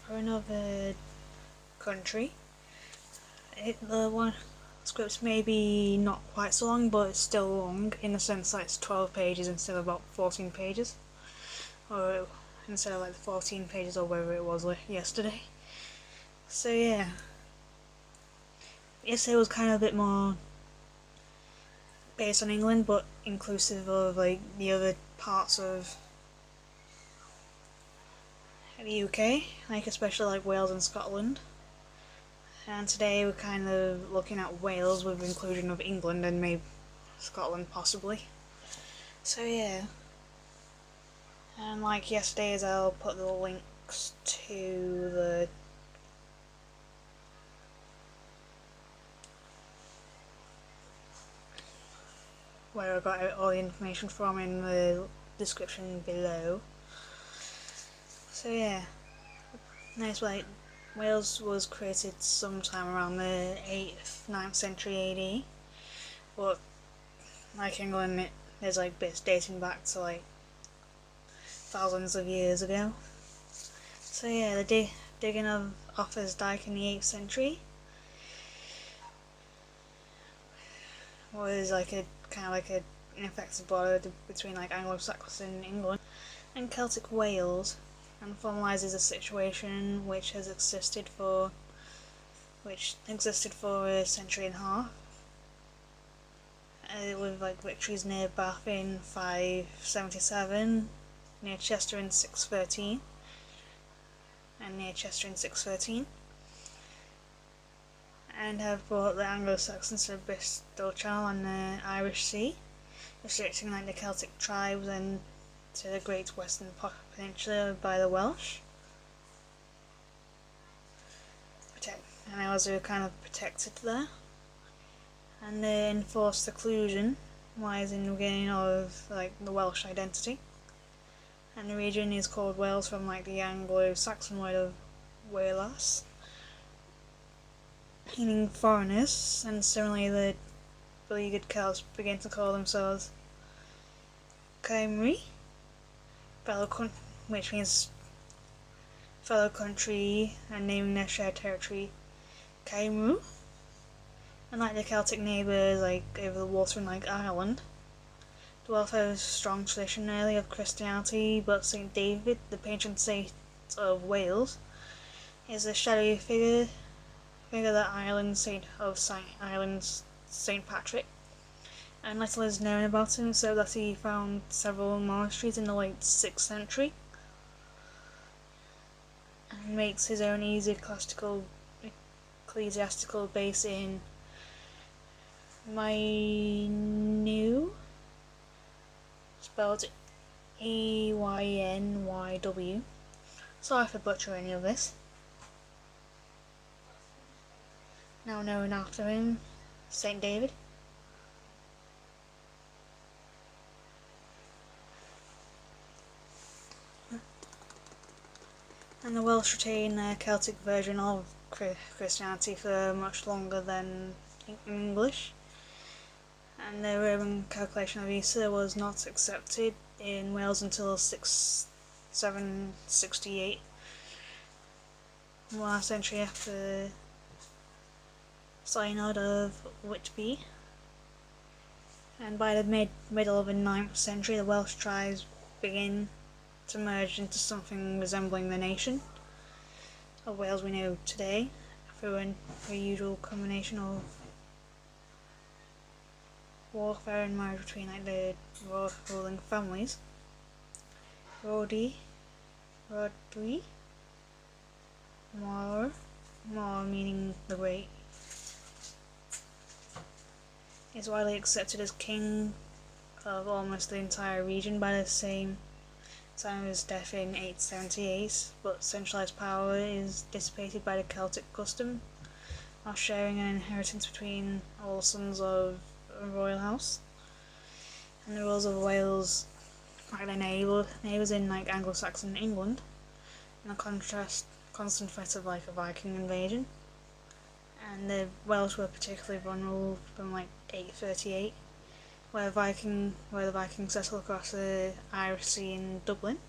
for another country. The one script's maybe not quite so long, but it's still long in the sense that it's 12 pages instead of about 14 pages, or instead of like the 14 pages or whatever it was yesterday. So yeah, yesterday was kind of a bit more based on England, but inclusive of like the other parts of the UK, like especially like Wales and Scotland. And today we're kind of looking at Wales with inclusion of England and maybe Scotland possibly. So yeah. And like yesterday's, I'll put the links to the where I got all the information from in the description below. So yeah. Nice, like Wales was created sometime around the 8th, 9th century AD, but like England, there's like bits dating back to like thousands of years ago. So yeah, the digging of Offa's Dyke in the 8th century was like a kind of like an ineffective border between like Anglo-Saxon England and Celtic Wales, and formalises a situation which existed for a century and a half, with like victories near Bath in 577, near Chester in 613, and near Chester in 613, and have brought the Anglo-Saxons to the Bristol Channel and the Irish Sea, restricting like the Celtic tribes and to the Great Western Peninsula by the Welsh. And I was kind of protected there. And the enforced seclusion lies in the beginning of like the Welsh identity. And the region is called Wales from like the Anglo-Saxon word of Wales, meaning foreigners, and similarly the beleaguered Celts began to call themselves Cymru, which means fellow country, and naming their shared territory Cymru. And like their Celtic neighbours like over the water in like Ireland, the Welsh have a strong tradition early of Christianity, but St. David, the patron saint of Wales, is a shadowy figure that Ireland's St. Patrick, and little is known about him except that he found several monasteries in the late 6th century and makes his own ecclesiastical base in Mynyw, spelled Eynyw. Sorry for butchering any of this. Now known after him, St. David. And the Welsh retain their Celtic version of Christianity for much longer than English, and the Roman calculation of Easter was not accepted in Wales until 768, last century after the Synod of Whitby. And by the middle of the 9th century, the Welsh tribes begin to merge into something resembling the nation of Wales we know today, through a usual combination of warfare and marriage between like the ruling families. Rodwy, More meaning the Great, is widely accepted as king of almost the entire region by the same time of his death in 878, but centralised power is dissipated by the Celtic custom of sharing an inheritance between all sons of a royal house, and the rules of Wales like their neighbours in like Anglo-Saxon England, in a constant threat of like a Viking invasion. And the Welsh were particularly vulnerable from like 838, where the Vikings settled across the Irish Sea in Dublin.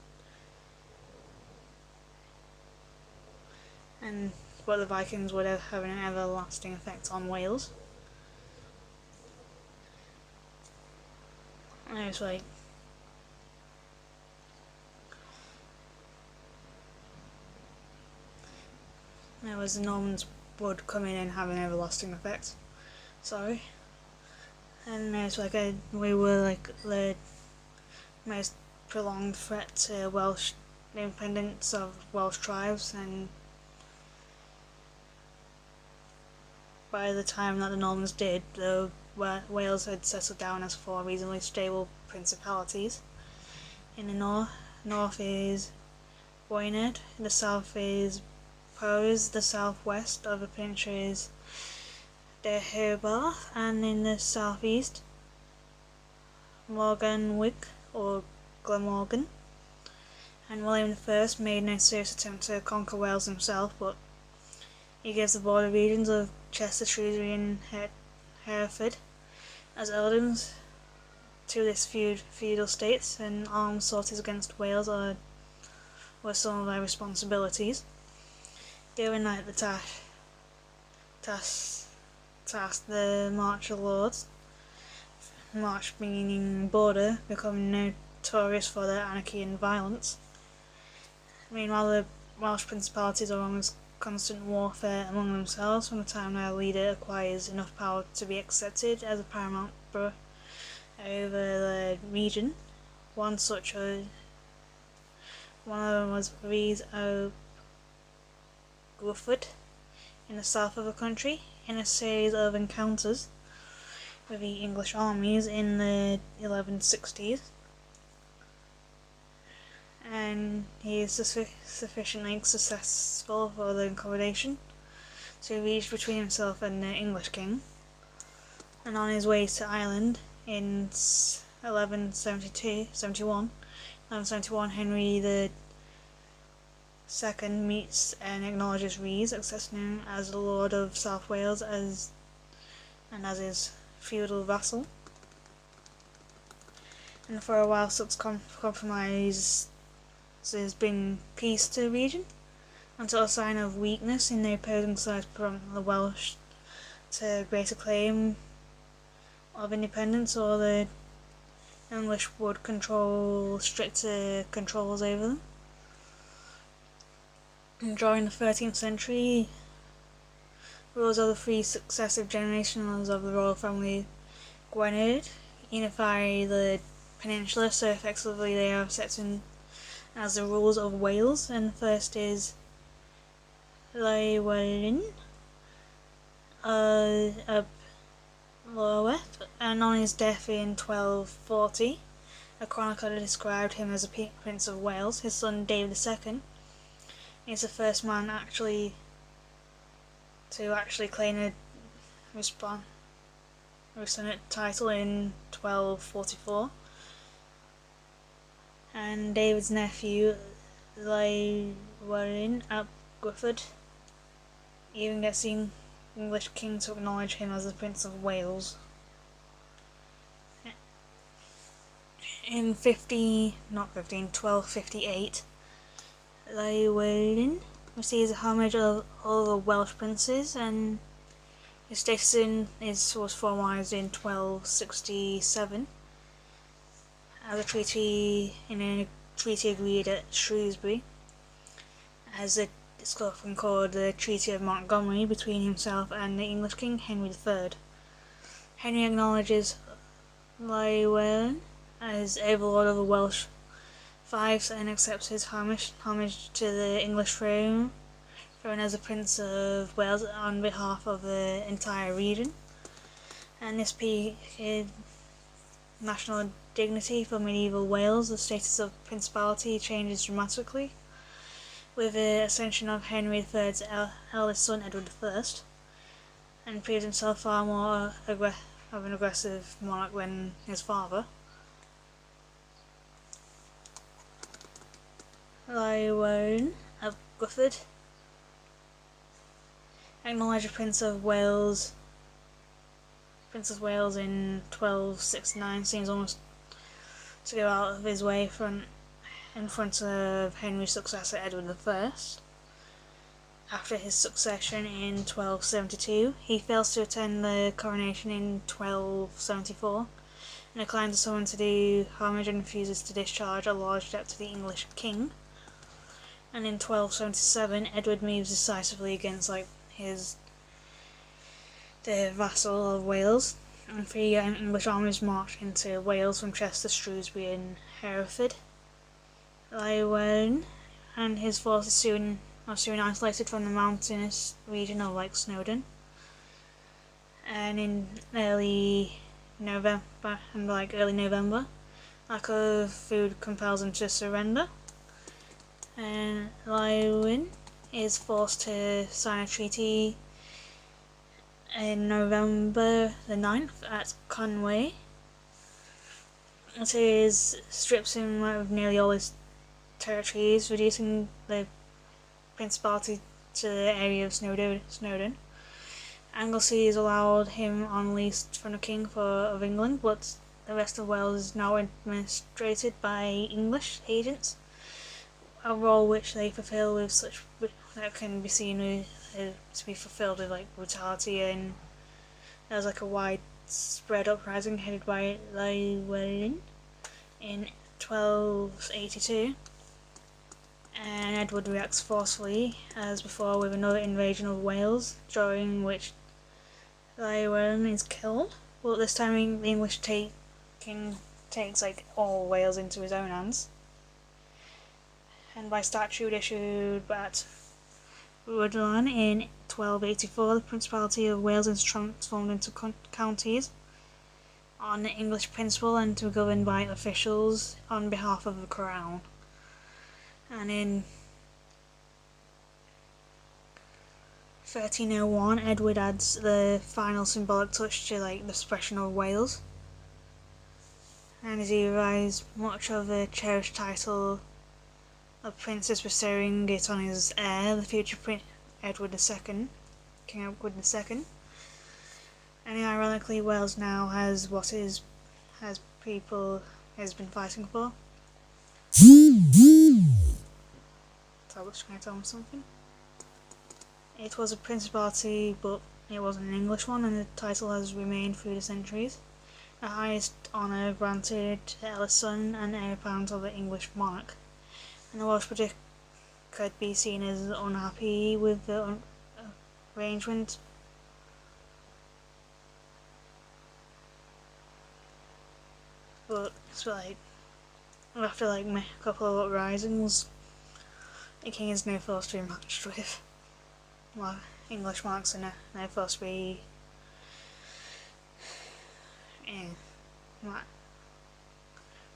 but the Vikings would have an everlasting effect on Wales. And it's like, the Normans would come in and have an everlasting effect. Sorry. And it's like we were like the most prolonged threat to Welsh independence of Welsh tribes, and by the time that the Normans did, Wales had settled down as four reasonably stable principalities. In the north is Gwynedd, in the south is Powys, the southwest of the peninsula is Deheubarth, and in the southeast Morganwg or Glamorgan. And William I made no serious attempt to conquer Wales himself, but he gives the border regions of Chester, Shrewsbury and Hereford as eldons to this feudal states, and armed sorties against Wales were some of their responsibilities. During night the task the March of Lords, March meaning border, becoming notorious for their anarchy and violence. Meanwhile, the Welsh principalities are almost constant warfare among themselves from the time their leader acquires enough power to be accepted as a paramount over the region. One of them was Rhys o Grufford in the south of the country, in a series of encounters with the English armies in the 1160s, and he is sufficiently successful for the accommodation to reach between himself and the English king. And on his way to Ireland in 1171, Henry the II meets and acknowledges Rhys, accepting him as the Lord of South Wales as his feudal vassal. And for a while such compromise has been peace to the region, until a sign of weakness in the opposing side prompted the Welsh to greater claim of independence, or the English would control stricter controls over them. And during the 13th century, rules of the three successive generations of the royal family Gwynedd unify the peninsula so effectively they are accepted as the rules of Wales. And the first is Llywelyn of Lorweth, and on his death in 1240, a chronicler described him as a Prince of Wales. His son David II is the first man to claim a resonant title in 1244, and David's nephew Llywelyn ap Gruffydd even gets the English king to acknowledge him as the Prince of Wales. In 1258, Llywelyn receives homage of all the Welsh princes, and his status was formalised in 1267 as a treaty agreed at Shrewsbury, as it's often called the Treaty of Montgomery, between himself and the English king Henry III. Henry acknowledges Llywelyn as overlord of the Welsh fiefs and accepts his homage to the English throne as a Prince of Wales on behalf of the entire region. And this peaked national dignity for medieval Wales. The status of principality changes dramatically with the ascension of Henry III's eldest son Edward I, and proves himself far more of an aggressive monarch than his father. Llywelyn of Gruffydd acknowledged the Prince of Wales in 1269, seems almost to go out of his way in front of Henry's successor Edward I. after his succession in 1272. He fails to attend the coronation in 1274 and declines to summon to do homage and refuses to discharge a large debt to the English king. And in 1277, Edward moves decisively against the vassal of Wales, and 3 English armies marched into Wales from Chester, Shrewsbury and Hereford. Llywelyn and his forces soon isolated from the mountainous region of Snowdon, and in early November, lack of food compels them to surrender, and Llywelyn is forced to sign a treaty in November the 9th at Conway. It strips him of nearly all his territories, reducing the principality to the area of Snowdon. Anglesey is allowed him on lease from the King of England, but the rest of Wales is now administrated by English agents, a role which they fulfil with such that can be seen to be fulfilled with brutality, and there's a widespread uprising headed by Llywelyn in 1282, and Edward reacts forcefully as before with another invasion of Wales, during which Llywelyn is killed, but this time the English king takes all Wales into his own hands, and by statute issued at Rhuddlan in 1284, the Principality of Wales is transformed into counties on English principle and to be governed by officials on behalf of the Crown. And in 1301, Edward adds the final symbolic touch to the suppression of Wales, and as he derives much of the cherished title of Princess, bestowing it on his heir, the future King Edward II. And ironically, Wales now has what people has been fighting for. Talbot's trying to tell me something. It was a principality, but it wasn't an English one, and the title has remained through the centuries. The highest honour granted to the eldest son and heir apparent of the English monarch. And the Welsh project could be seen as unhappy with the arrangement. But after a couple of uprisings, the king is now forced to be matched with. Well, English monarchs are now forced to be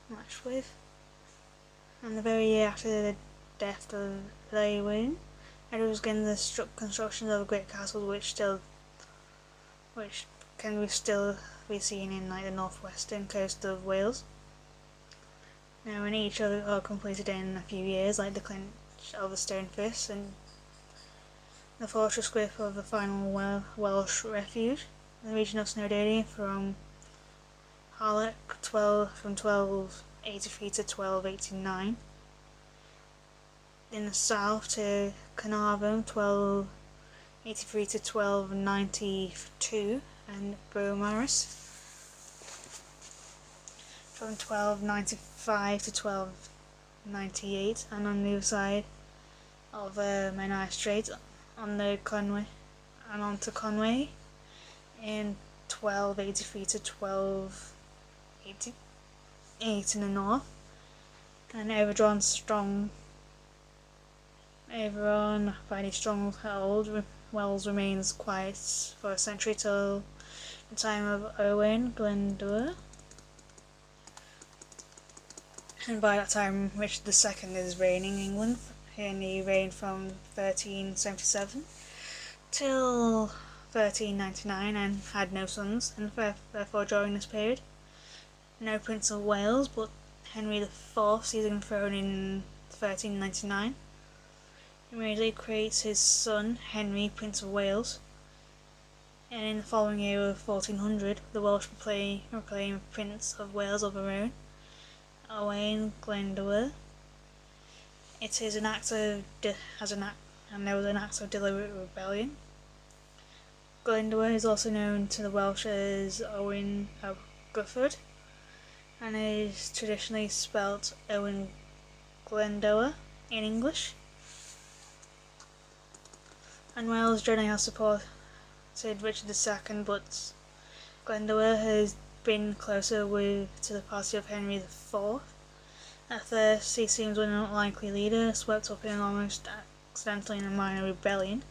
matched with. And the very year after the death of Llywelyn, Edward was given the construction of a great castle which can still be seen in the northwestern coast of Wales. Now, when each are completed in a few years, the clinch of the Stone Fist and the fortress grip of the final Welsh refuge, the region of Snowdonia from Harlech from 1283 to 1289, in the south to Carnarvon 1283 to 1292, and Beaumaris from 1295 to 1298, and on the other side of Menai Strait on the Conway and onto Conway in 1283 to 1288 in the north, and overrun by the stronghold, Wales remains quiet for a century till the time of Owain Glyndwr, and by that time Richard II is reigning in England, and he reigned from 1377 till 1399 and had no sons, and therefore during this period no Prince of Wales, but Henry IV seizing the throne in 1399 immediately creates his son Henry Prince of Wales, and in the following year of 1400 the Welsh proclaim Prince of Wales of their own, Owain Glyndwr. It is an act and there was an act of deliberate rebellion. Glendower is also known to the Welsh as Owen ap Gufford, and is traditionally spelt Owen Glendower in English. And Wales generally has supported Richard II, but Glendower has been closer to the party of Henry IV. At first, he seems an unlikely leader, swept up in almost accidentally in a minor rebellion.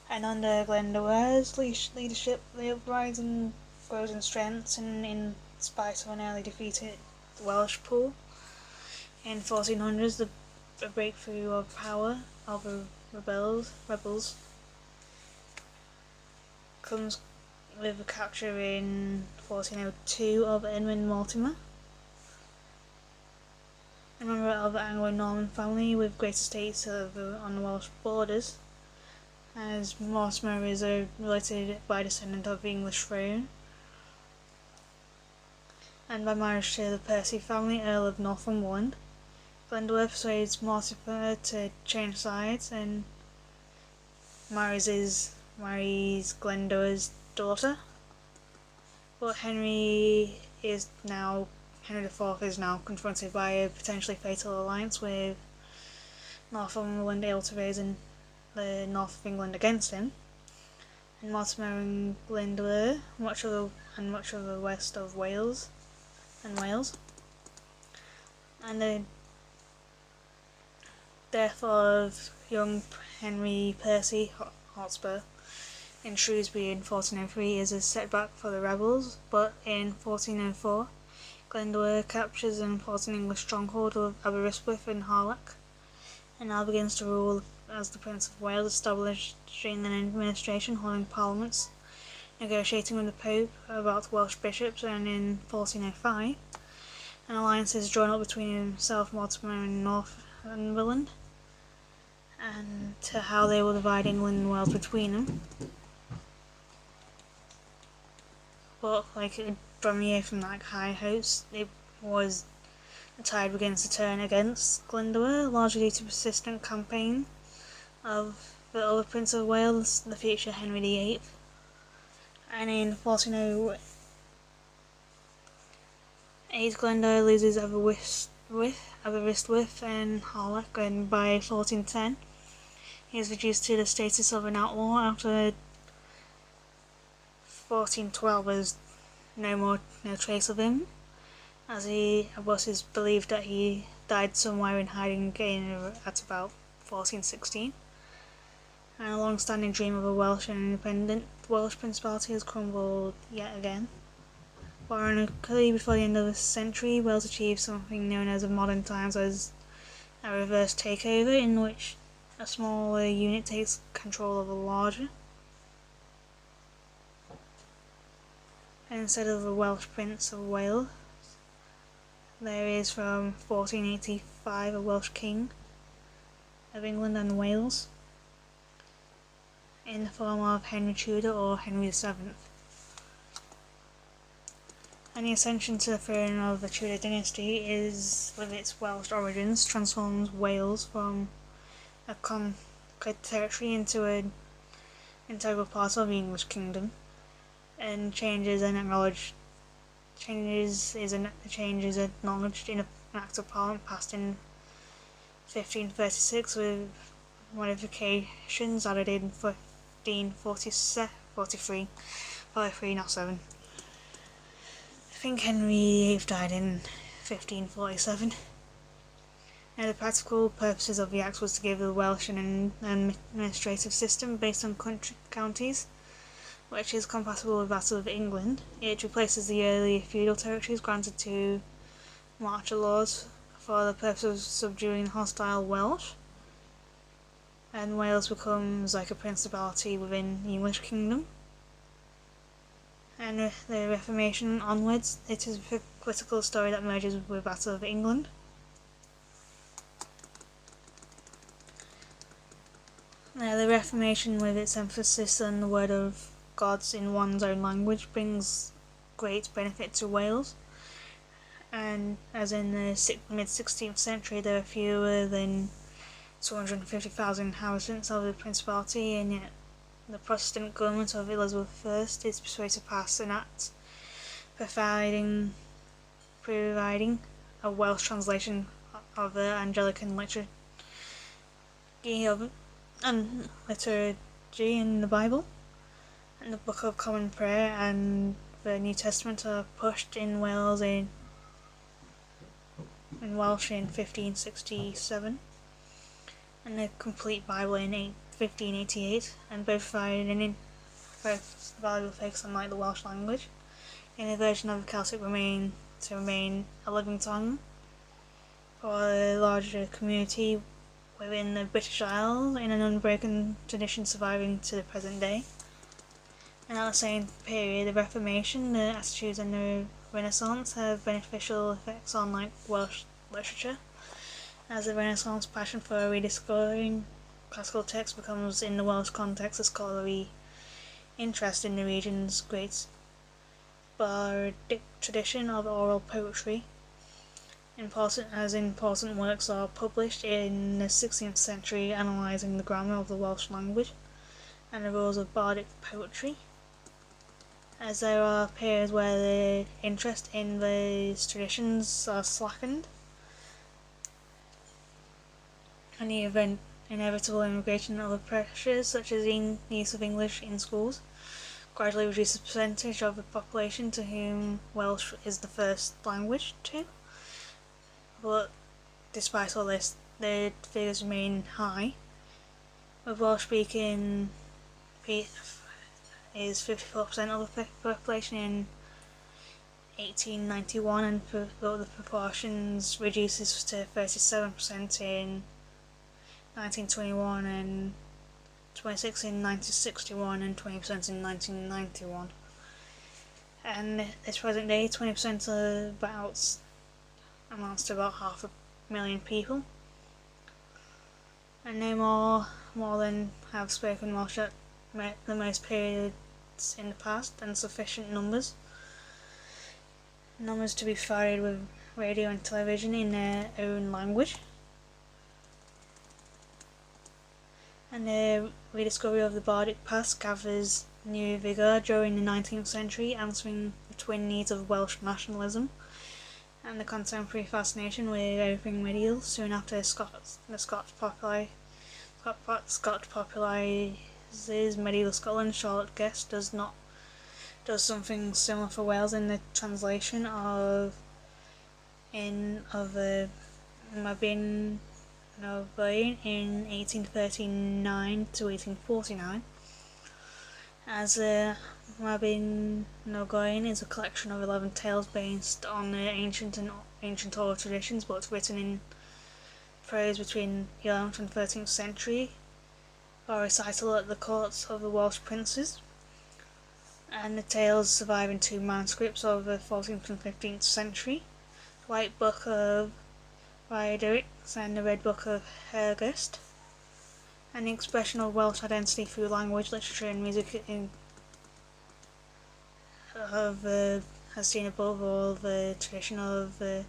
And under Glendower's leadership, the uprising grows in strength, and in spite of an early defeated Welsh pool. In 1400s, the breakthrough of power of the rebels comes with the capture in 1402 of Edmund Mortimer, a member of the Anglo-Norman family with great estates on the Welsh borders, as Mortimer is a related by descendant of the English throne, and by marriage to the Percy family, Earl of Northumberland. Glendower persuades Mortimer to change sides and marries Glendower's daughter. But Henry IV is now confronted by a potentially fatal alliance with Northumberland, able to raise the north of England against him, and Mortimer and Glendower, much of the west of Wales, and the death of young Henry Percy Hotspur in Shrewsbury in 1403 is a setback for the rebels, but in 1404 Glendower captures an important English stronghold of Aberystwyth and Harlech, and now begins to rule as the Prince of Wales, establishing an administration, holding parliaments, negotiating with the Pope about Welsh bishops, and in 1405 an alliance is drawn up between himself, Mortimer, and Northumberland, and to how they will divide England and Wales between them. But from high hopes, the tide begins to turn against Glendower, largely due to persistent campaign of the other Prince of Wales, the future Henry VIII. And in 1408, Glendower loses Aberystwyth and Harlech, and by 1410 he is reduced to the status of an outlaw. After 1412 there's no trace of him, as it is believed that he died somewhere in hiding at about 1416. And a long-standing dream of a Welsh and independent Welsh principality has crumbled yet again. But ironically, before the end of the century, Wales achieved something known as in modern times as a reverse takeover, in which a smaller unit takes control of a larger. And instead of a Welsh Prince of Wales, there is from 1485 a Welsh King of England and Wales, in the form of Henry Tudor or Henry VII. And the ascension to the throne of the Tudor dynasty is, with its Welsh origins, transforms Wales from a conquered territory into an integral part of the English kingdom, and change is acknowledged in an Act of Parliament passed in 1536 with modifications added in 1543, not 7. I think Henry VIII died in 1547. Now, the practical purposes of the Act was to give the Welsh an administrative system based on counties, which is compatible with that of England. It replaces the earlier feudal territories granted to martial laws for the purpose of subduing hostile Welsh, and Wales becomes like a principality within the English kingdom. And with the Reformation onwards, it is a political story that merges with that of England. Now, the Reformation, with its emphasis on the word of gods in one's own language, brings great benefit to Wales, and as in the mid-16th century there are fewer than 250,000 inhabitants of the Principality, and yet the Protestant government of Elizabeth I is persuaded to pass an act providing a Welsh translation of the Anglican liturgy in the Bible, and the Book of Common Prayer and the New Testament are pushed in Welsh in Welsh in 1567, and the complete Bible in 1588, and both both valuable focus on the Welsh language. In a version of the Celtic remain a living tongue for a larger community within the British Isles, in an unbroken tradition surviving to the present day. And at the same period, the Reformation, the attitudes, and the Renaissance have beneficial effects on Welsh literature, as the Renaissance passion for rediscovering classical texts becomes, in the Welsh context, a scholarly interest in the region's great bardic tradition of oral poetry. Important works are published in the 16th century analysing the grammar of the Welsh language and the rules of bardic poetry, as there are periods where the interest in these traditions are slackened, and the inevitable immigration and other pressures, such as the use of English in schools, gradually reduce the percentage of the population to whom Welsh is the first language to. But despite all this, the figures remain high, with Welsh speaking is 54% of the population in 1891, and the proportions reduces to 37% in 1921, and 26% in 1961, and 20% in 1991. And this present day, 20% amounts to about 500,000 people, and no more than have spoken Welsh at the most periods in the past, and sufficient numbers to be provided with radio and television in their own language. And the rediscovery of the bardic past gathers new vigour during the 19th century, answering the twin needs of Welsh nationalism and the contemporary fascination with everything medieval. Soon after the Scot popularises medieval Scotland, Charlotte Guest does something similar for Wales in the translation of the Mabinogion in 1839 to 1849, as the Mabinogion is a collection of 11 tales based on the ancient oral traditions, but written in prose between the 11th and 13th century, for recital at the courts of the Welsh princes. And the tales survive in two manuscripts of the 14th and 15th century, the White Book of Rhetorics and the Red Book of Hergest. And the expression of Welsh identity through language, literature, and music has seen above all the tradition of the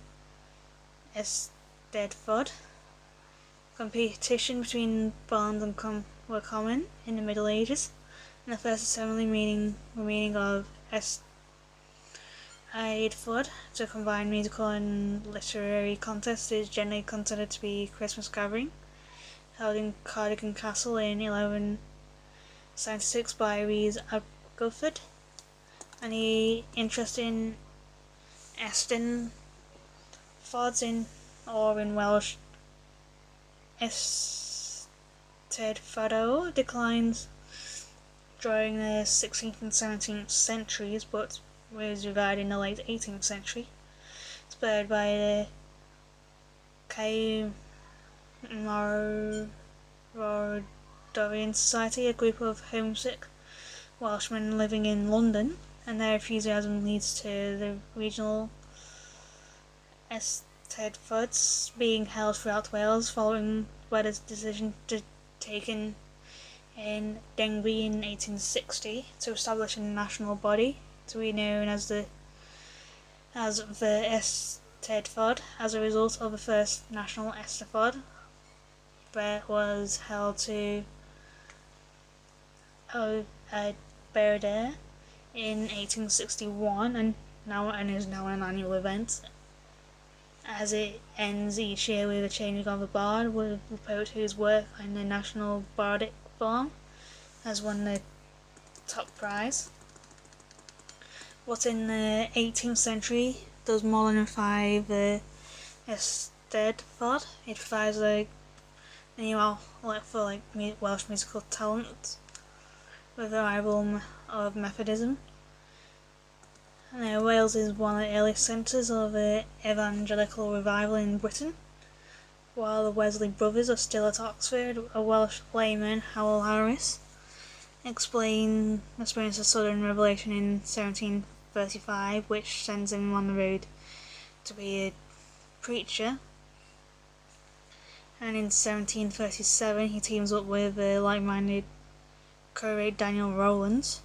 Eisteddfod. Competition between bands were common in the Middle Ages, and the first assembly meaning of Eisteddfod to combine musical and literary contests is generally considered to be Christmas gathering, held in Cardigan Castle in 1176 by Rhys ap Guildford. And the interest in Eisteddfods in Welsh Eisteddfodol declines during the 16th and 17th centuries, but was revived in the late 18th century, spurred by the Caermarthdorian Society, a group of homesick Welshmen living in London, and their enthusiasm leads to the regional Eisteddfods being held throughout Wales, following Wales' decision taken in Denbigh in 1860 to establish a national body to be known as the Eisteddfod, as a result of the first national Eisteddfod was held to Berder in 1861 and is now an annual event, as it ends each year with a changing of a bard, with the poet whose work in the National Bardic Form has won the top prize. What in the 18th century does Molinify the Eisteddfod? It provides a new outlet for Welsh musical talent with a rival of Methodism. Wales is one of the earliest centres of evangelical revival in Britain. While the Wesley brothers are still at Oxford, a Welsh layman, Howell Harris, explained the experience of Southern Revelation in 1735, which sends him on the road to be a preacher. And in 1737 he teams up with like-minded curate Daniel Rowlands,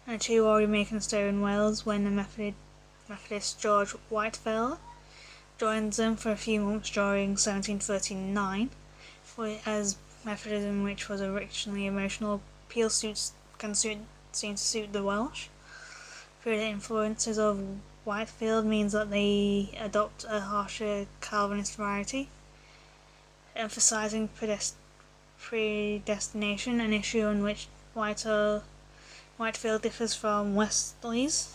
and the two already making a stir in Wales when the Methodist George Whitefield joins them for a few months during 1739, as Methodism, which was originally emotional appeal, can seem to suit the Welsh. Through the influences of Whitefield means that they adopt a harsher Calvinist variety, emphasising predestination, an issue in which Whitefield differs from Wesley's.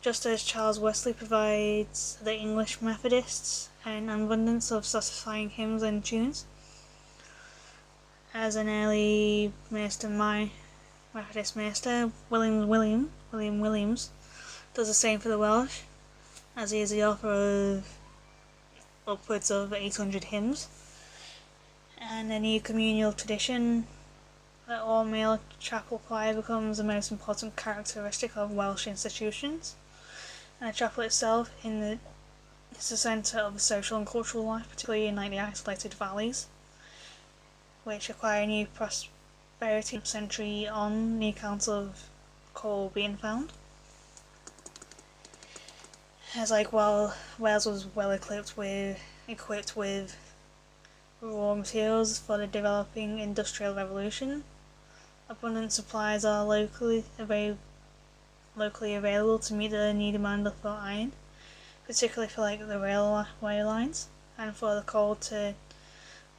Just as Charles Wesley provides the English Methodists an abundance of satisfying hymns and tunes, as an early Methodist minister, William Williams, does the same for the Welsh, as he is the author of upwards of 800 hymns. And the new communal tradition, the all-male chapel choir, becomes the most important characteristic of Welsh institutions. And the chapel itself is the centre of the social and cultural life, particularly in the isolated valleys, which acquire new prosperity a century on the account of coal being found. As while Wales was well equipped with raw materials for the developing industrial revolution, abundant supplies are locally available to meet the new demand for iron, particularly for the railway lines, and for the coal to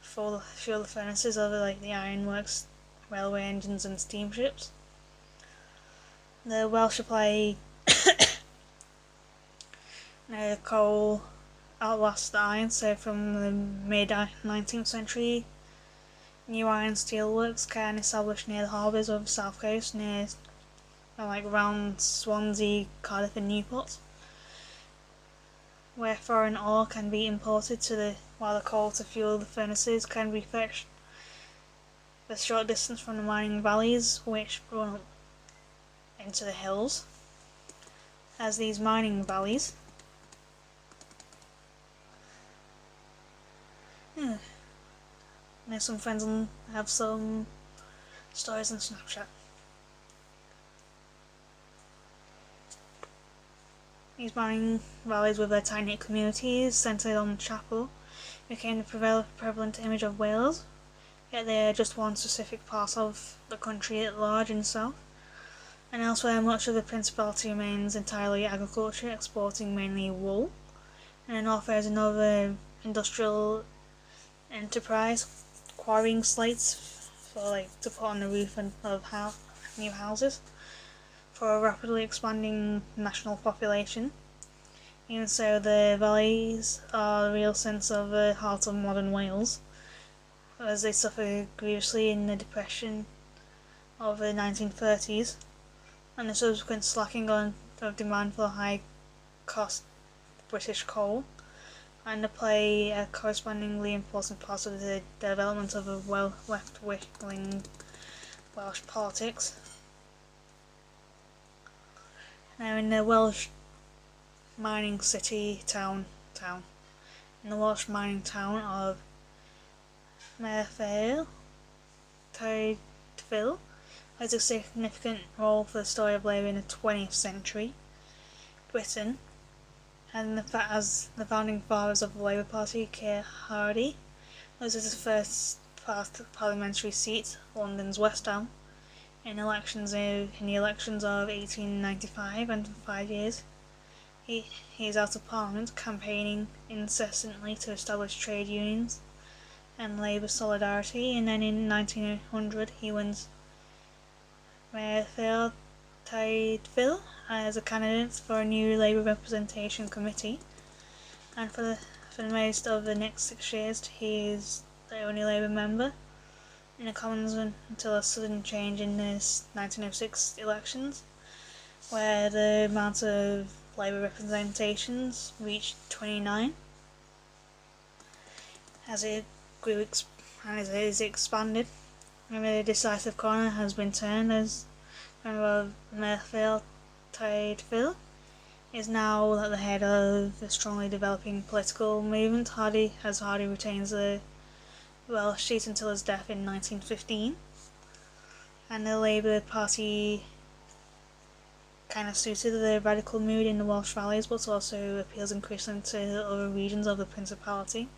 fuel the furnaces of the ironworks, railway engines and steamships. The Welsh supply coal outlasts the iron, so from the mid-19th century, new iron steel works can establish near the harbours of the south coast, near around Swansea, Cardiff and Newport, where foreign ore can be imported while the coal to fuel the furnaces can be fetched a short distance from the mining valleys which run up into the hills. As these mining valleys some friends have some stories on Snapchat. These mining valleys with their tiny communities centred on the chapel became the prevalent image of Wales, yet they are just one specific part of the country at large in the south, and elsewhere much of the Principality remains entirely agriculture, exporting mainly wool, and the north there is another industrial enterprise, quarrying slates to put on the roof of new houses for a rapidly expanding national population. Even so, the valleys are the real sense of the heart of modern Wales, as they suffer grievously in the depression of the 1930s and the subsequent slacking on of demand for high-cost British coal, and to play a correspondingly important part of the development of a left-wing Welsh politics. Now, in the Welsh mining in the Welsh mining town of Merthyr Tydfil plays a significant role for the story of labour in the 20th century Britain, and as the founding fathers of the Labour Party, Keir Hardie, This is his first parliamentary seat, London's West Ham, in the elections of 1895, and for 5 years he is out of Parliament, campaigning incessantly to establish trade unions and Labour solidarity, and then in 1900 he wins Mayfield Tideville as a candidate for a new Labour Representation Committee, and for the most of the next 6 years he is the only Labour member in the Commons until a sudden change in the 1906 elections, where the amount of Labour representations reached 29. As it grew and as it expanded, the decisive corner has been turned, as member of Mayfield Tideville is now at the head of a strongly developing political movement. Hardy retains the Welsh seat until his death in 1915, and the Labour Party kind of suited the radical mood in the Welsh valleys, but also appeals increasingly to other regions of the Principality.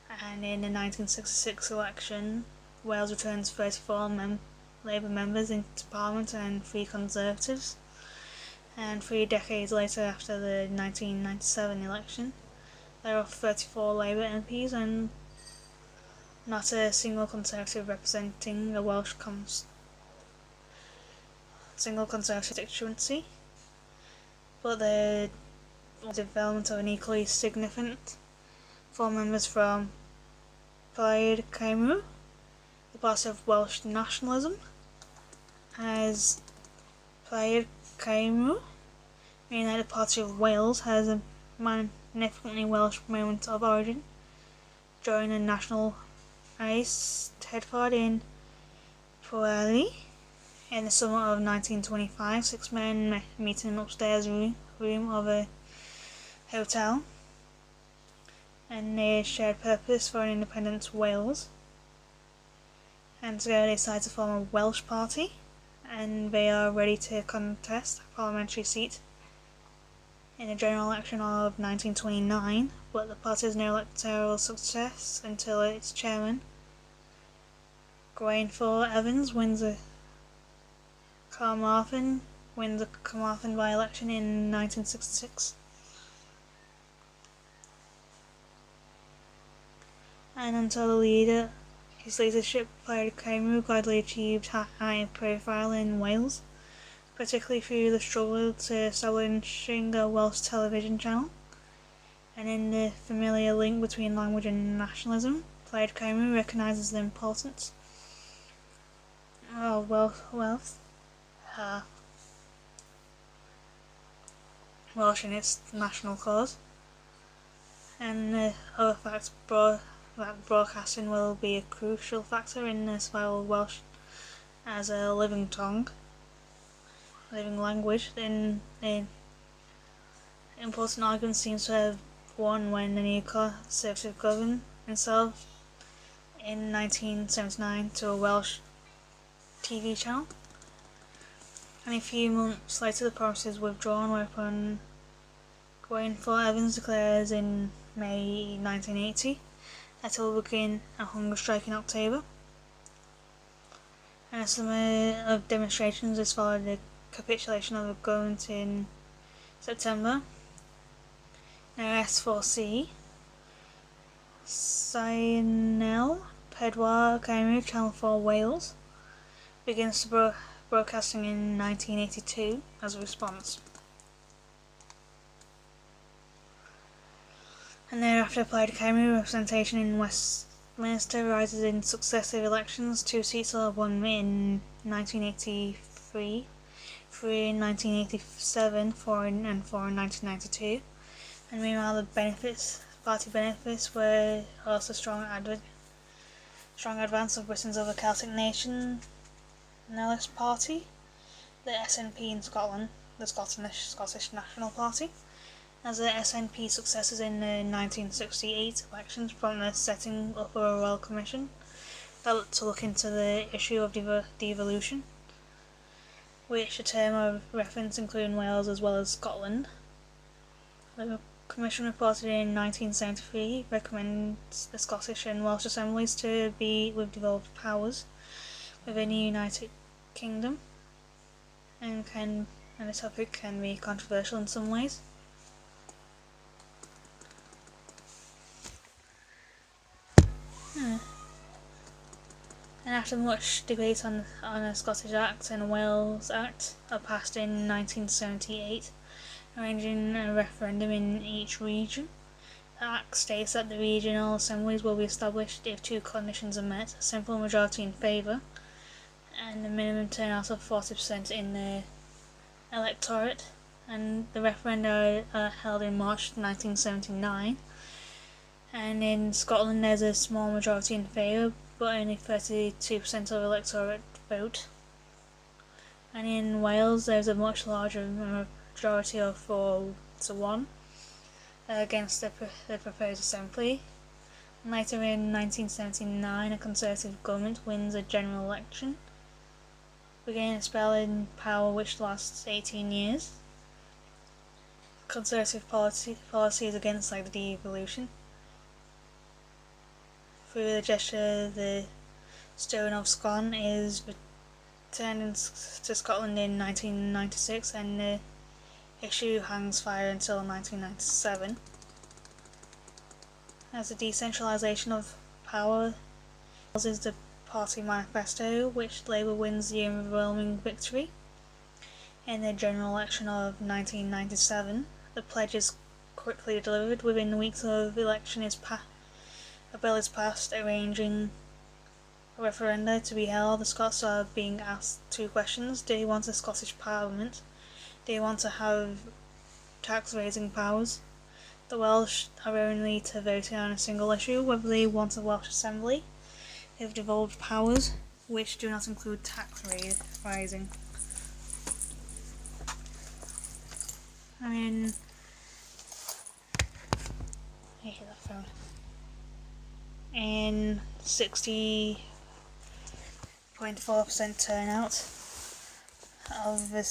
And in the 1966 election, Wales returns 34 Labour members into Parliament and 3 Conservatives, and 3 decades later, after the 1997 election, there are 34 Labour MPs and not a single Conservative representing a Welsh single Conservative constituency, but the development of an equally significant 4 members from Plaid Cymru, the party of Welsh nationalism, as Plaid Cymru, meaning that the party of Wales has a magnificently Welsh moment of origin. During the national Eisteddfod in Pwllheli in the summer of 1925, 6 men meet in an upstairs room of a hotel, and they shared purpose for an independent Wales, and together they decide to form a Welsh party, and they are ready to contest a parliamentary seat in the general election of 1929, but the party has no electoral success until its chairman, Gwaenfawr Evans, wins the Carmarthen by-election in 1966. And until his leadership, Plaid Cymru gradually achieved high profile in Wales, particularly through the struggle to establishing a Welsh television channel, and in the familiar link between language and nationalism. Plaid Cymru recognises the importance of Welsh in its national cause, and the other facts that broadcasting will be a crucial factor in the survival of Welsh as a living language. Then the important argument seems to have won when the new Conservative government itself in 1979 to a Welsh TV channel, and a few months later the promise is withdrawn, whereupon Gwaenfawr Evans declares in May 1980 that he will begin a hunger strike in October, and a summer of demonstrations is followed the capitulation of the government in September. Now S4C Cynel Pedwar Cymru Channel 4 Wales begins broadcasting in 1982 as a response. And thereafter Plaid Cymru representation in Westminster rises in successive elections. 2 seats are won in 1983, 3 in 1987, 4 in 1992. And meanwhile the party benefits were also strong advance of Britain's other Celtic nationalist party, the SNP in Scotland, the Scottish National Party, as the SNP successes in the 1968 elections prompted the setting up of a Royal Commission to look into the issue of devolution, which a term of reference including Wales as well as Scotland. Commission reported in 1973 recommends the Scottish and Welsh Assemblies to be with devolved powers within the United Kingdom, and the topic can be controversial in some ways. And after much debate on a Scottish Act and a Wales Act are passed in 1978, arranging a referendum in each region. The Act states that the regional assemblies will be established if two conditions are met: a simple majority in favour and a minimum turnout of 40% in the electorate. And the referenda are held in March 1979. And in Scotland there's a small majority in favour, but only 32% of the electorate vote. And in Wales there's a much larger majority of 4-1 against the proposed assembly. And later in 1979 a Conservative government wins a general election, beginning a spell in power which lasts 18 years. Conservative policy is against the devolution. Through the gesture, the Stone of Scone is returned to Scotland in 1996, and the issue hangs fire until 1997. As a decentralisation of power is the party manifesto, which Labour wins the overwhelming victory. In the general election of 1997, the pledge is quickly delivered. Within weeks of election a bill is passed arranging a referenda to be held. The Scots are being asked two questions: do they want a Scottish Parliament? Do they want to have tax-raising powers? The Welsh are only to vote on a single issue: whether they want a Welsh Assembly with devolved powers, which do not include tax raising. I hate that phone. In 60.4% turnout of the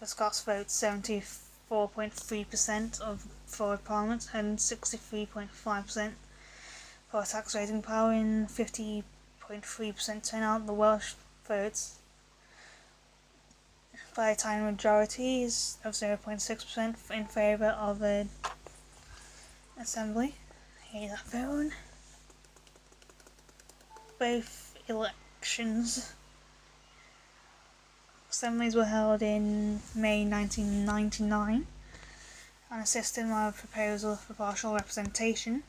Scots vote, 74.3% for Parliament and 63.5% for tax raising power. In 50.3% turnout, the Welsh votes by a tiny majority is of 0.6% in favour of the Assembly. I hate that phone. Both elections assemblies were held in May 1999 on a system of proposal for partial representation.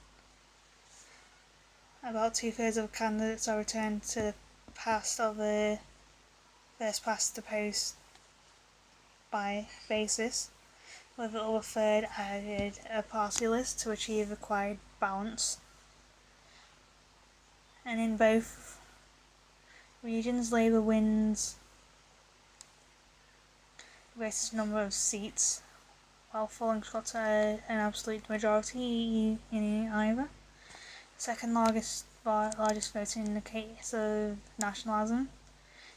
About 2/3 of candidates are returned to the past of the first past the post by basis, with the other third added a party list to achieve required balance. And in both regions, Labour wins the greatest number of seats, while falling short to an absolute majority in either. The second largest vote in the case of nationalism,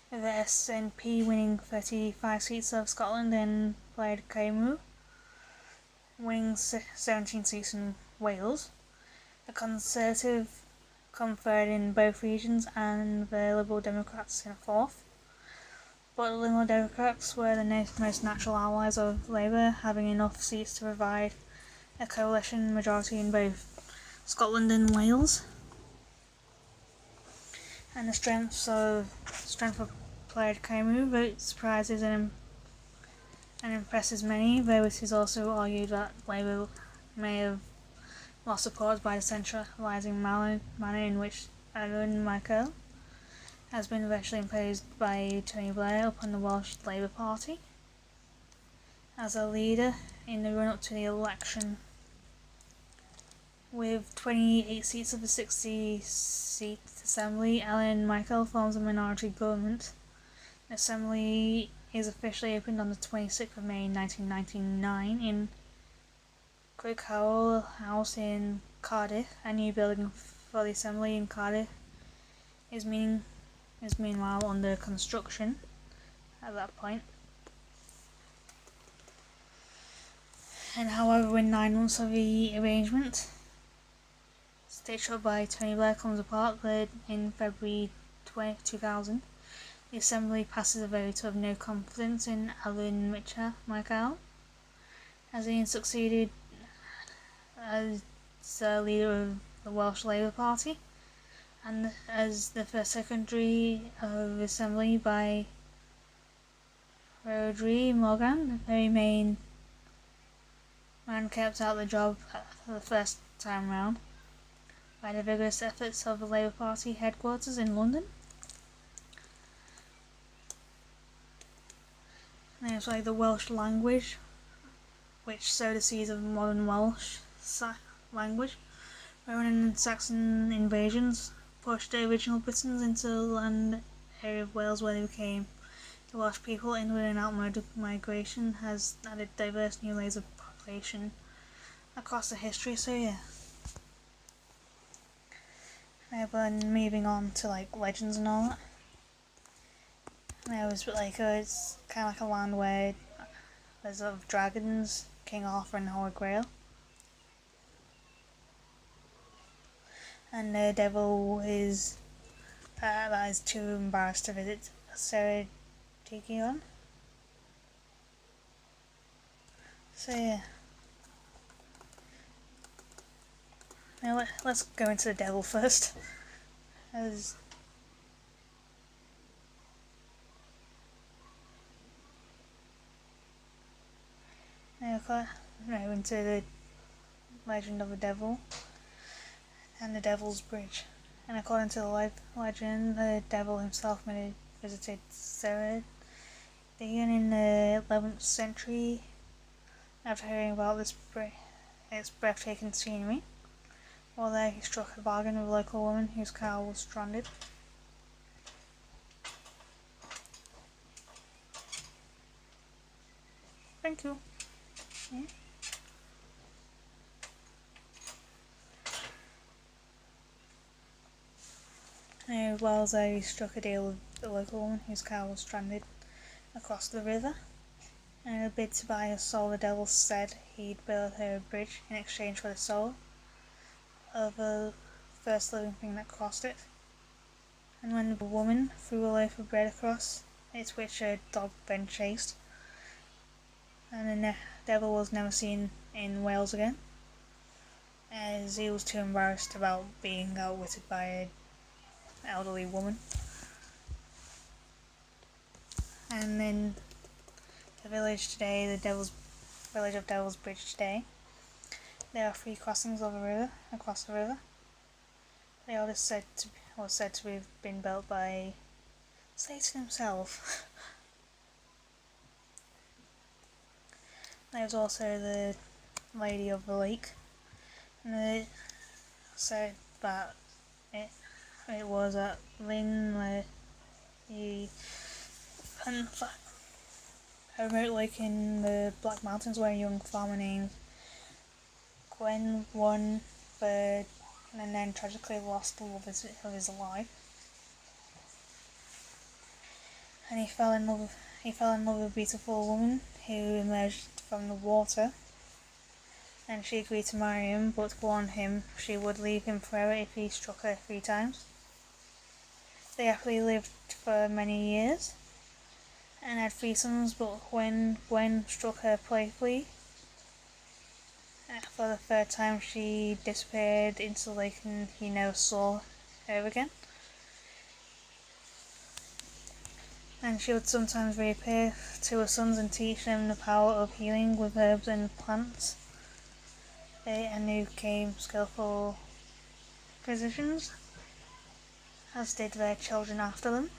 with the SNP winning 35 seats of Scotland and Plaid Cymru winning 17 seats in Wales. The Conservative come third in both regions, and the Liberal Democrats in fourth. But the Liberal Democrats were the most natural allies of Labour, having enough seats to provide a coalition majority in both Scotland and Wales. And the strength of Plaid Cymru vote surprises and impresses many, though it is also argued that Labour may have lost support by the centralising manner in which Aaron Michael has been virtually imposed by Tony Blair upon the Welsh Labour Party as a leader in the run-up to the election. With 28 seats of the 60-seat Assembly, Aaron Michael forms a minority government. The Assembly is officially opened on the 26th of May 1999 in Crookhowell House in Cardiff. A new building for the Assembly in Cardiff is meanwhile under construction at that point. And however, within 9 months of the arrangement, stitched up by Tony Blair, comes apart in February 2000. The Assembly passes a vote of no confidence in Alan Michael, as he succeeded as leader of the Welsh Labour Party, and as the first Secretary of the Assembly by Rhodri Morgan, the main man kept out the job for the first time round by the vigorous efforts of the Labour Party headquarters in London. And it's like the Welsh language, which sowed the seeds of modern Welsh language. Roman and Saxon invasions pushed the original Britons into the land area of Wales where they became the Welsh people. Inward and outward migration has added diverse new layers of population across the history, so yeah. But moving on to like legends and all that. It's kind of like a land where there's dragons, King Arthur and the Holy Grail. And the devil is that is too embarrassed to visit Sarah Digion. So yeah. Now let's go into the devil first. As now into the legend of the devil and the Devil's Bridge. And according to the legend, the devil himself may have visited Sarah Digion in the 11th century after hearing about its breathtaking scenery. While there, he struck a bargain with a local woman whose car was stranded. Thank you. Yeah. While there, he struck a deal with the local woman whose car was stranded across the river. And in a bid to buy her soul, the devil said he'd build her a bridge in exchange for the soul of the first living thing that crossed it. And when the woman threw a loaf of bread across it, which her dog then chased, and the devil was never seen in Wales again, as he was too embarrassed about being outwitted by an elderly woman. And in the village today, village of Devil's Bridge today, there are 3 crossings of a river across the river. The eldest was said to have been built by Satan himself. There's also the Lady of the Lake, and they said that it was at Lynn where a remote lake in the Black Mountains where a young farmer named Gwen won bird and then tragically lost the love of his life. And he fell in love with a beautiful woman who emerged from the water, and she agreed to marry him, but warned him she would leave him forever if he struck her 3 times. They happily lived for many years and had 3 sons, but when Gwen struck her playfully for the 3rd time, she disappeared into the lake and he never saw her again. And she would sometimes reappear to her sons and teach them the power of healing with herbs and plants. And they became skillful physicians, as did their children after them.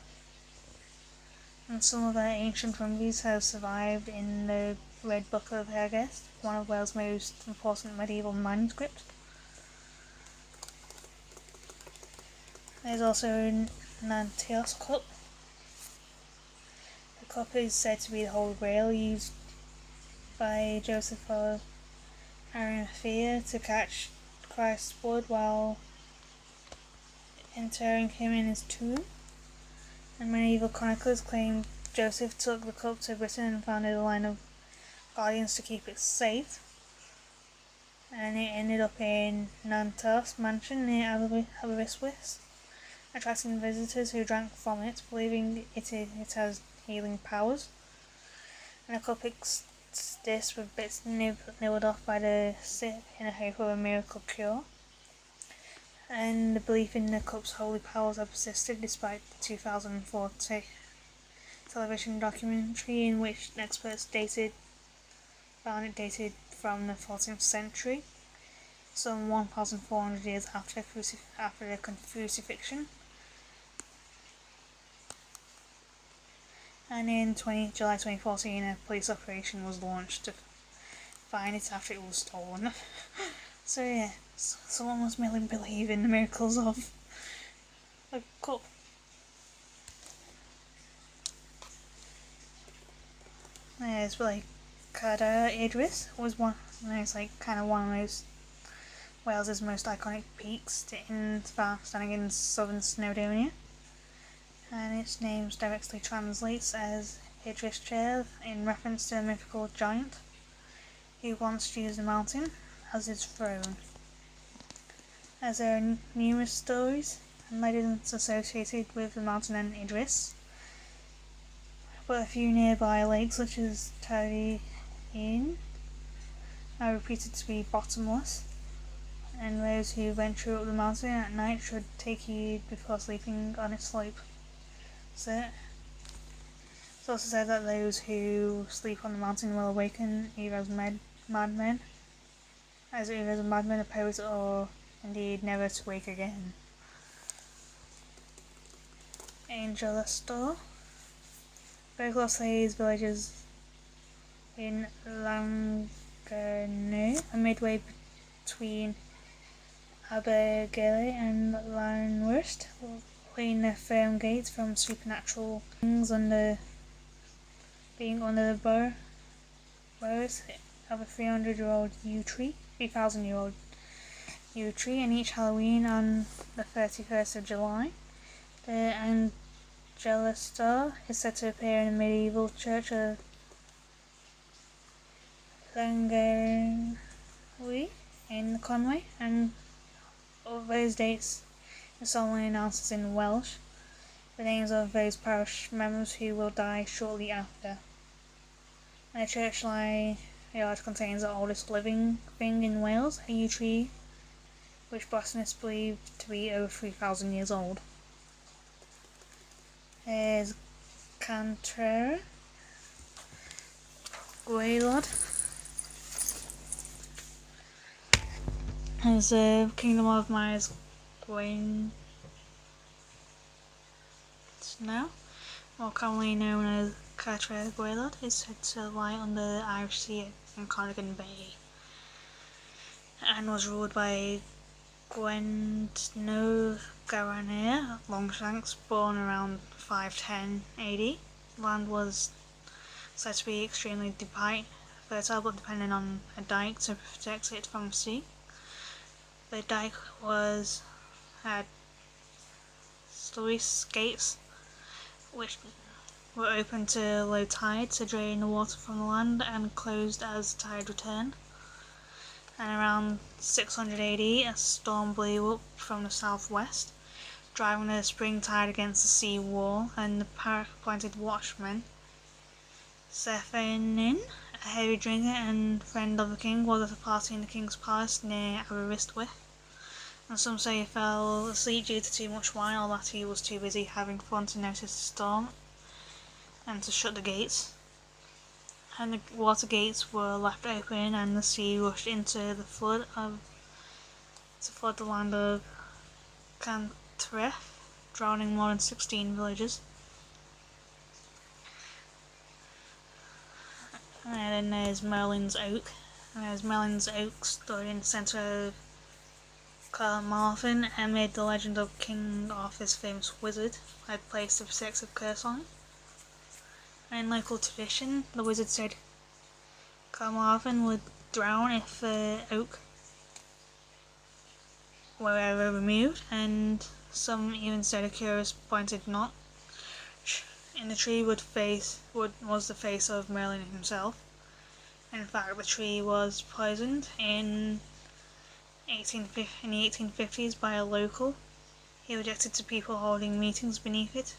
And some of their ancient remedies have survived in the Red Book of Hergest, one of Wales' most important medieval manuscripts. There's also Nantios cup. The cup is said to be the Holy Grail used by Joseph of Arimathea to catch Christ's blood while interring him in his tomb. And medieval chroniclers claim Joseph took the cup to Britain and founded a line of guardians to keep it safe. and it ended up in Nantos Mansion near Aberystwyth, attracting visitors who drank from it, believing it has healing powers. And a couple picks this with bits nibbled off by the sick in the hope of a miracle cure. And the belief in the cup's holy powers have persisted despite the 2004 television documentary in which experts found it dated from the 14th century, some 1,400 years after the crucifixion. And in July 2014, a police operation was launched to find it after it was stolen. So yeah, someone must really believe in the miracles of a cup. There's like Cadair Idris was one. It's like kind of one of those Wales's most iconic peaks standing in southern Snowdonia, and its name directly translates as Idris Chair in reference to a mythical giant who once used the mountain as his throne. As there are numerous stories and legends associated with the mountain and Idris, but a few nearby lakes such as Inn are reputed to be bottomless, and those who venture up the mountain at night should take heed before sleeping on its slope. So, it's also said that those who sleep on the mountain will awaken either as madmen, a poet, or indeed never to wake again. Angelistor. Very closely is villages in Langano, a midway between Abergele and Llanwrst, lean their firm gates from supernatural things being under the boughs of a 3,000-year-old yew tree, and each Halloween on the 31st of July, the Angelistor is said to appear in the medieval church of Llangerwy in Conway, and of those dates it solemnly announces in Welsh the names of those parish members who will die shortly after. The churchyard contains the oldest living thing in Wales, a yew tree which botanists believe to be over 3,000 years old. There's Cantref Gwaelod. There's the Kingdom of Myers Gwaun now, more commonly known as Cantref Gwaelod, is said to lie under the Irish Sea in Cardigan Bay, and was ruled by Gwenno Garanir Longshanks, born around 510 AD. Land was said to be extremely fertile, but dependent on a dike to protect it from the sea. The dike had sluice gates which were open to low tide to drain the water from the land, and closed as the tide returned. And around 600 AD, a storm blew up from the southwest, driving the spring tide against the sea wall, and the park-appointed watchman, Sephanin, a heavy drinker and friend of the king, was at a party in the king's palace near Aberystwyth, and some say he fell asleep due to too much wine, or that he was too busy having fun to notice the storm and to shut the gates. And the water gates were left open, and the sea rushed into the flood to flood the land of Cantref, drowning more than 16 villages. And then there's Merlin's Oak. Merlin's Oak stood in the centre of Carmarthen amid the legend of King Arthur's famous wizard who had placed the protective curse on it. And in local tradition, the wizard said Carmarthen would drown if the oak were ever removed, and some even said a curious pointed knot in the tree was the face of Merlin himself. In fact, the tree was poisoned in in the 1850s by a local. He objected to people holding meetings beneath it,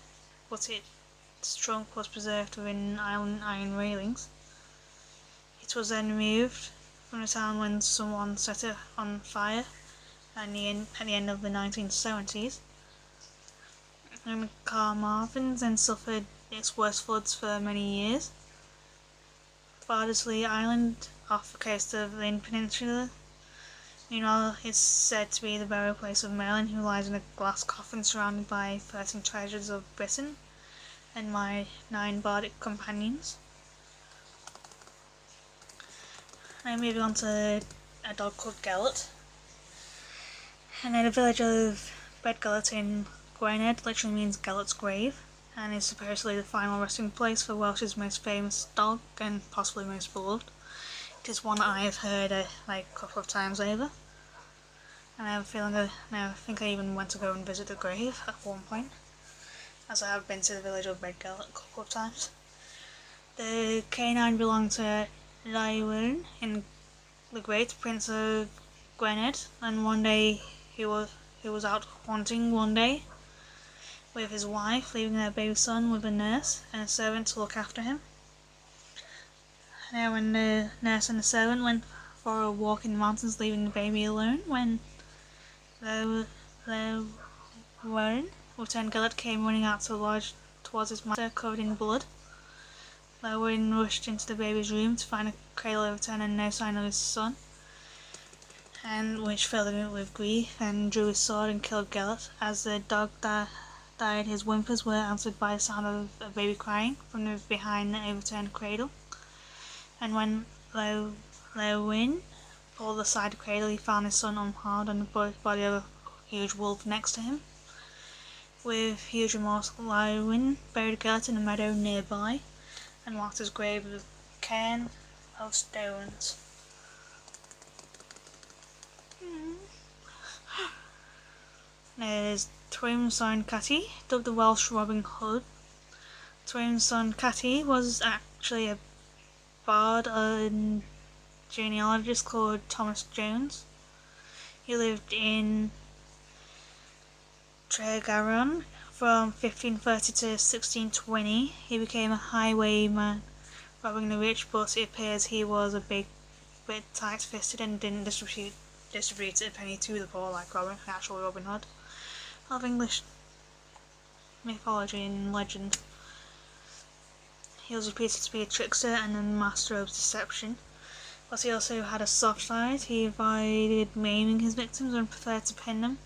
but its trunk was preserved within iron railings. It was then removed from the town when someone set it on fire at the end of the 1970s. And Carmarthen then suffered its worst floods for many years. Bardesley Island, off the coast of the Lynn Peninsula, meanwhile, is said to be the burial place of Merlin, who lies in a glass coffin surrounded by 13 treasures of Britain and my 9 bardic companions. Now moving on to a dog called Gelert. And in the village of Bedgelert in Gwynedd literally means Gelert's grave, and is supposedly the final resting place for Welsh's most famous dog and possibly most beloved. It is one that I have heard like a couple of times over, and I have a feeling I think I even went to go and visit the grave at one point, as I have been to the village of Bedgelert a couple of times. The canine belonged to Llywelyn in the Great, Prince of Gwynedd, and one day he was out hunting one day with his wife, leaving their baby son with a nurse and a servant to look after him. Now when the nurse and the servant went for a walk in the mountains, leaving the baby alone, when Llywelyn, Lieutenant Gelert, came running out to the lodge towards his master, covered in blood. Llywelyn rushed into the baby's room to find a cradle overturned and no sign of his son, and which filled him with grief, and drew his sword and killed Gelert. As the dog died, his whimpers were answered by the sound of a baby crying from behind the overturned cradle. And when Llywelyn pulled aside the cradle, he found his son unharmed and the body of a huge wolf next to him. With huge remorse, Llywelyn buried Gelert in a meadow nearby and marked his grave with a cairn of stones. There's Twym's son Catty, dubbed the Welsh Robin Hood. Twym's son Catty was actually a bard and genealogist called Thomas Jones. He lived in Tregaron from 1530 to 1620. He became a highwayman, robbing the rich, but it appears he was a bit tight-fisted and didn't distribute a penny to the poor like actual Robin Hood of English mythology and legend. He was reputed to be a trickster and a master of deception, but he also had a soft side. He avoided maiming his victims and preferred to pin them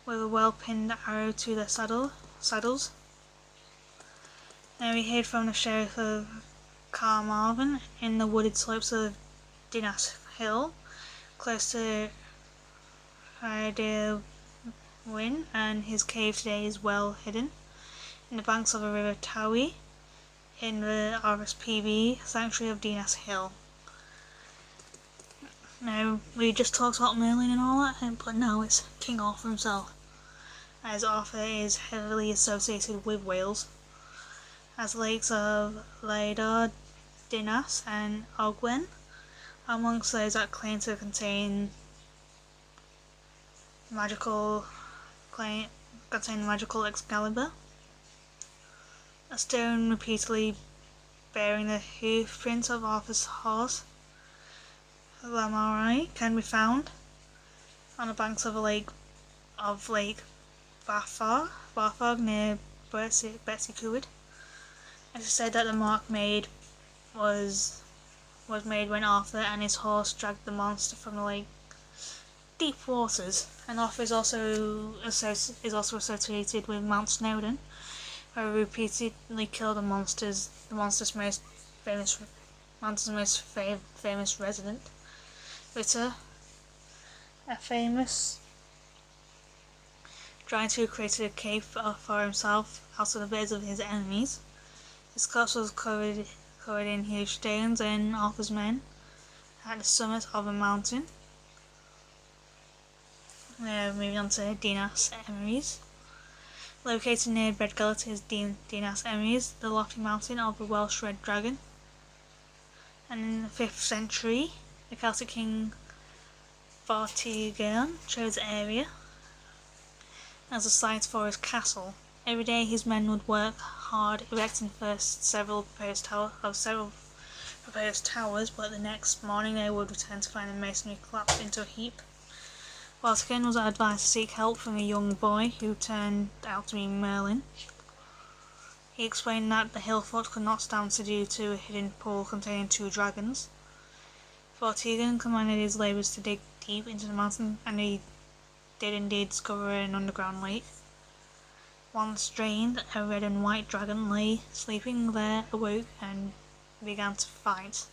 with a well-pinned arrow to their saddles. Now he hid from the sheriff of Carmarthen in the wooded slopes of Dinas Hill, close to Rhydyr Wyn, and his cave today is well hidden in the banks of the river Towie in the RSPB sanctuary of Dinas Hill. Now, we just talked about Merlin and all that, but now it's King Arthur himself, as Arthur is heavily associated with Wales, as the lakes of Lladar, Dinas and Ogwen are amongst those that claim to contain magical Excalibur, a stone repeatedly bearing the hoof print of Arthur's horse Llamarai can be found on the banks of Lake Barfog near Betsy Cwyd. It is said that the mark was made when Arthur and his horse dragged the monster from the lake deep waters, and Arthur is also associated with Mount Snowdon, where he repeatedly killed the monster's most famous resident, Ritter, a famous giant who created a cave for himself out of the beds of his enemies. His corpse was covered in huge stones, and Arthur's men at the summit of a mountain. Moving on to Dinas Emeries. Located near Bedgelert is Dinas Emeries, the lofty mountain of the Welsh Red Dragon. And in the 5th century, the Celtic king Vortigern chose the area as a site for his castle. Every day his men would work hard erecting first several proposed towers, but the next morning they would return to find the masonry collapsed into a heap. Vortigern was advised to seek help from a young boy who turned out to be Merlin. He explained that the hill fort could not stand due to a hidden pool containing 2 dragons. Vortigern commanded his labourers to dig deep into the mountain, and he did indeed discover an underground lake. Once drained, a red and white dragon lay sleeping there, awoke and began to fight.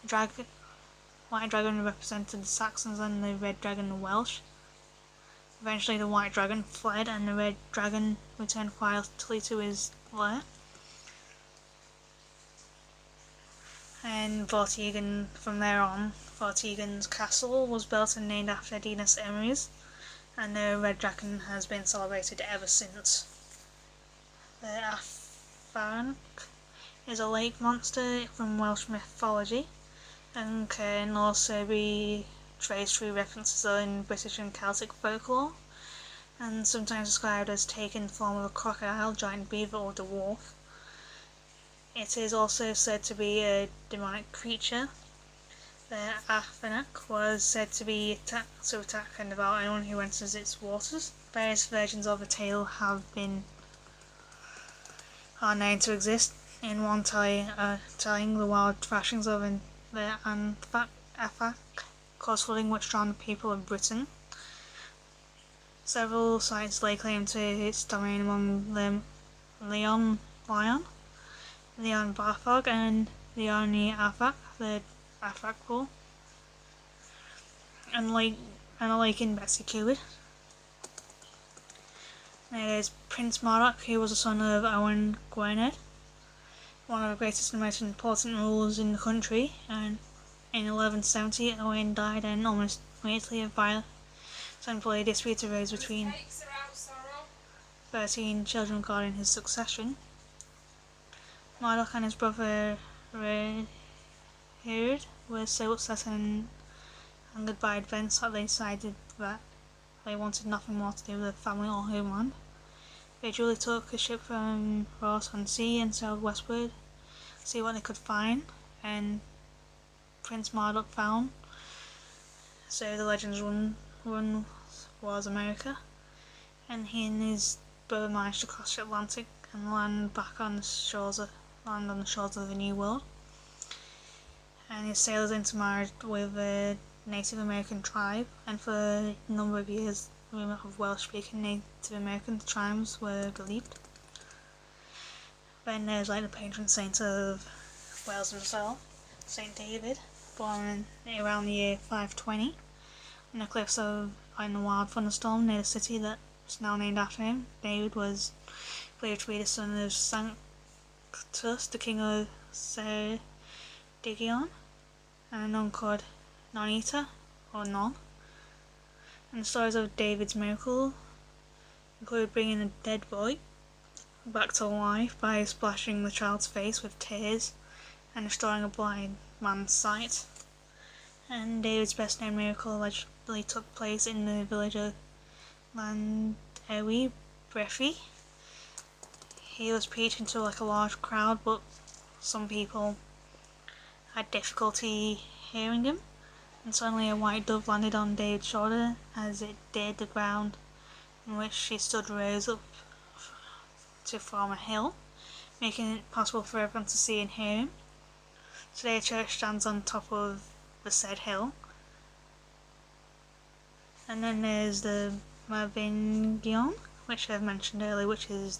The white dragon represented the Saxons and the red dragon the Welsh. Eventually the white dragon fled and the red dragon returned quietly to his lair. And from there on, Vortigern's castle was built and named after Dinas Emrys, and the red dragon has been celebrated ever since. The Afanc is a lake monster from Welsh mythology and can also be traced through references in British and Celtic folklore, and sometimes described as taking the form of a crocodile, giant beaver or dwarf. It is also said to be a demonic creature. The Afanc was said to attack and devour anyone who enters its waters. Various versions of the tale are known to exist. In one telling, the wild thrashings of the Afanc caused flooding which drowned the people of Britain. Several sites lay claim to its domain, among them Leon Barthog and Leoni Afac, the Afac Pool, and a lake in Betsy Cubid. There's Prince Madoc, who was the son of Owen Gwynedd, one of the greatest and most important rulers in the country, and in 1170 Owen died, and almost immediately a violent dispute arose between 13 children guarding his succession. Madoc and his brother Rhaered were so upset and angered by events that they decided that they wanted nothing more to do with their family or homeland. They duly took a ship from Ross-on-Sea and sailed westward to see what they could find, and Prince Madoc found. So the legends run was America, and he and his brother managed to cross the Atlantic and land on the shores of the New World. And his sailors intermarried with a Native American tribe, and for a number of years the rumour of Welsh-speaking Native American tribes were believed. Then there's the patron saint of Wales himself, Saint David, born around the year 520 on the cliffs in a wild thunderstorm near the city that's now named after him. David was believed to be the son of Sanctus, the king of Ceredigion, and a nun called Nonita, or Non. And the stories of David's miracle include bringing a dead boy back to life by splashing the child's face with tears and restoring a blind man's sight. And David's best known miracle allegedly took place in the village of Bibliography. He was preaching to a large crowd, but some people had difficulty hearing him, and suddenly a white dove landed on David's shoulder. As it did, the ground in which she stood rose up to form a hill, making it possible for everyone to see and hear him. Today a church stands on top of the said hill. And then there's the Mabingion, which I've mentioned earlier, which was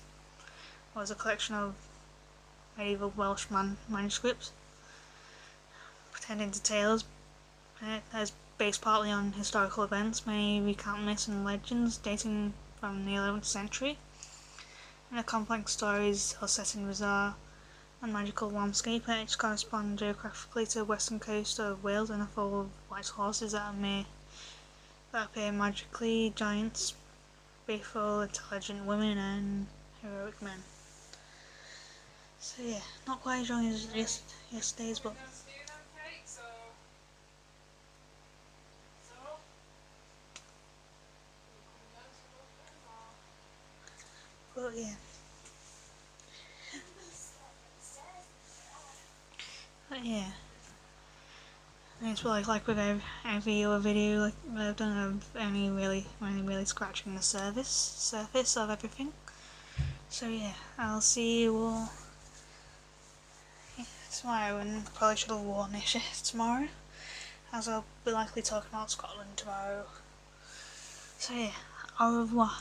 a collection of medieval Welsh manuscripts pretending to tales. It is based partly on historical events. Many recount myths and legends dating from the 11th century, and the complex stories are set in bizarre and magical landscape, which correspond geographically to the western coast of Wales and are full of white horses that appear magically, giants, beautiful, intelligent women, and heroic men. So yeah, not quite as long as yesterday's, but yeah. But yeah. And it's like with every other video like I've done, I've only really scratching the surface of everything. So yeah, I'll see you all tomorrow, and probably should have worn this tomorrow, as I'll be likely talking about Scotland tomorrow. So yeah, au revoir.